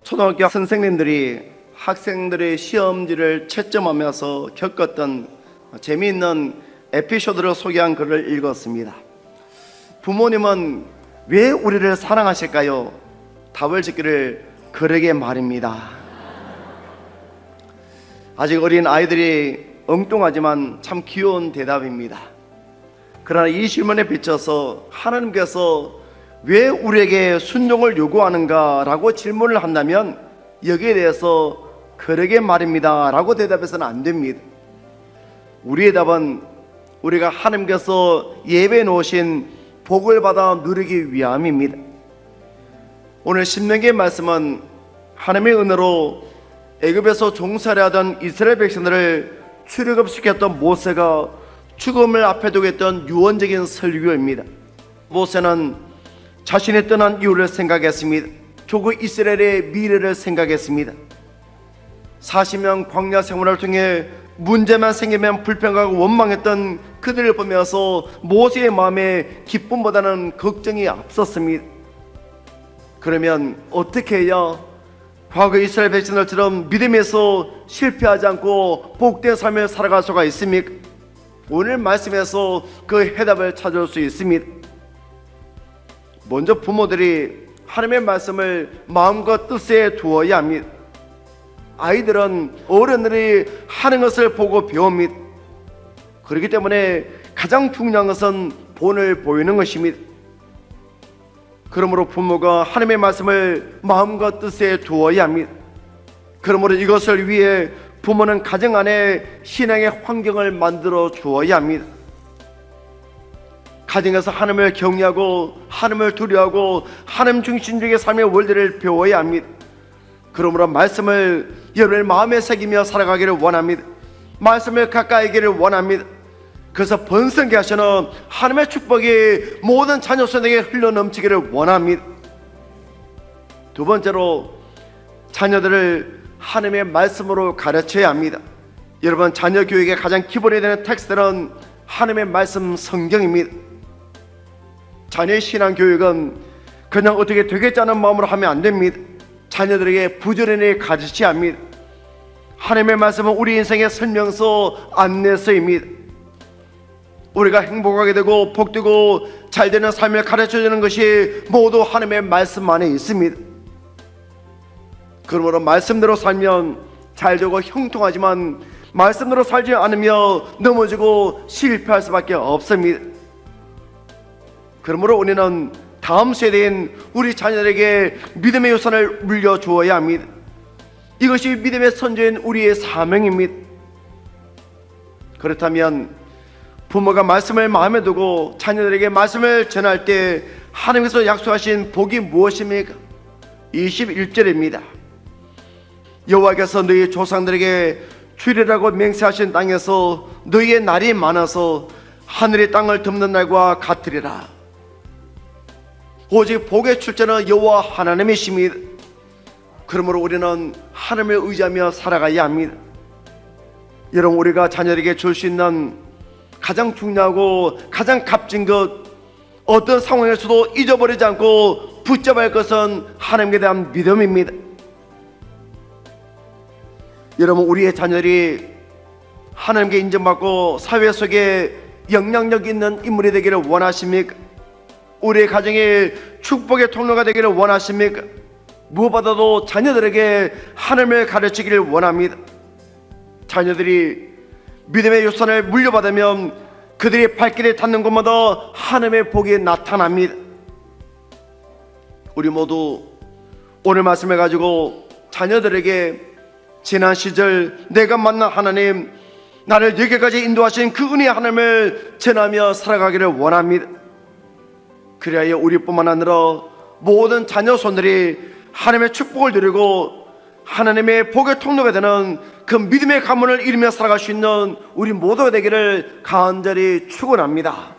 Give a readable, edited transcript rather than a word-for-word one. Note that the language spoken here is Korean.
초등학교 선생님들이 학생들의 시험지를 채점하면서 겪었던 재미있는 에피소드를 소개한 글을 읽었습니다. 부모님은 왜 우리를 사랑하실까요? 답을 짓기를 그러게 말입니다. 아직 어린 아이들이 엉뚱하지만 참 귀여운 대답입니다. 그러나 이 질문에 비춰서 하나님께서 왜 우리에게 순종을 요구하는가 라고 질문을 한다면 여기에 대해서 그러게 말입니다 라고 대답해서는 안 됩니다. 우리의 답은 우리가 하나님께서 예배해 놓으신 복을 받아 누리기 위함입니다. 오늘 신명기의 말씀은 하나님의 은혜로 애굽에서 종살이 하던 이스라엘 백성들을 출애굽시켰던 모세가 죽음을 앞에 두고 했던 유언적인 설교입니다. 모세는 자신이 떠난 이유를 생각했습니다. 조국 이스라엘의 미래를 생각했습니다. 40년 광야 생활을 통해 문제만 생기면 불평하고 원망했던 그들을 보면서 모세의 마음에 기쁨보다는 걱정이 앞섰습니다. 그러면 어떻게 해야 과거 이스라엘 백성들처럼 믿음에서 실패하지 않고 복된 삶을 살아갈 수가 있습니까? 오늘 말씀에서 그 해답을 찾을 수 있습니다. 먼저 부모들이 하나님의 말씀을 마음과 뜻에 두어야 합니다. 아이들은 어른들이 하는 것을 보고 배웁니다. 그렇기 때문에 가장 중요한 것은 본을 보이는 것입니다. 그러므로 부모가 하나님의 말씀을 마음과 뜻에 두어야 합니다. 그러므로 이것을 위해 부모는 가정 안에 신앙의 환경을 만들어 주어야 합니다. 가정에서 하나님을 경외하고 하나님을 두려워하고 하나님 중심적인 삶의 원리를 배워야 합니다. 그러므로 말씀을 여러분의 마음에 새기며 살아가기를 원합니다. 말씀을 가까이 하기를 원합니다. 그래서 번성케 하시는 하나님의 축복이 모든 자녀들에게 흘러넘치기를 원합니다. 두 번째로 자녀들을 하나님의 말씀으로 가르쳐야 합니다. 여러분, 자녀 교육의 가장 기본이 되는 텍스트는 하나님의 말씀 성경입니다. 자녀의 신앙 교육은 그냥 어떻게 되겠자는 마음으로 하면 안 됩니다. 자녀들에게 부지런히 가르쳐야 합니다. 하나님의 말씀은 우리 인생의 설명서, 안내서입니다. 우리가 행복하게 되고 복되고 잘되는 삶을 가르쳐주는 것이 모두 하나님의 말씀 안에 있습니다. 그러므로 말씀대로 살면 잘되고 형통하지만 말씀대로 살지 않으며 넘어지고 실패할 수밖에 없습니다. 그러므로 우리는 다음 세대인 우리 자녀들에게 믿음의 유산을 물려주어야 합니다. 이것이 믿음의 선조인 우리의 사명입니다. 그렇다면 부모가 말씀을 마음에 두고 자녀들에게 말씀을 전할 때 하나님께서 약속하신 복이 무엇입니까? 21절입니다. 여호와께서 너희 조상들에게 주리라고 맹세하신 땅에서 너희의 날이 많아서 하늘의 땅을 덮는 날과 같으리라. 오직 복의 출처는 여호와 하나님이십니다. 그러므로 우리는 하나님을 의지하며 살아가야 합니다. 여러분, 우리가 자녀에게 줄 수 있는 가장 중요하고 가장 값진 것, 어떤 상황에서도 잊어버리지 않고 붙잡아야 할 것은 하나님께 대한 믿음입니다. 여러분, 우리의 자녀들이 하나님께 인정받고 사회 속에 영향력 있는 인물이 되기를 원하십니까? 우리의 가정이 축복의 통로가 되기를 원하십니까? 무엇보다도 자녀들에게 하나님을 가르치기를 원합니다. 자녀들이 믿음의 유산을 물려받으면 그들이 발길에 닿는 곳마다 하나님의 복이 나타납니다. 우리 모두 오늘 말씀을 가지고 자녀들에게 지난 시절 내가 만난 하나님, 나를 여기까지 인도하신 그 은혜의 하나님을 전하며 살아가기를 원합니다. 그래야 우리뿐만 아니라 모든 자녀 손들이 하나님의 축복을 누리고 하나님의 복의 통로가 되는 그 믿음의 가문을 이루며 살아갈 수 있는 우리 모두가 되기를 간절히 축원합니다.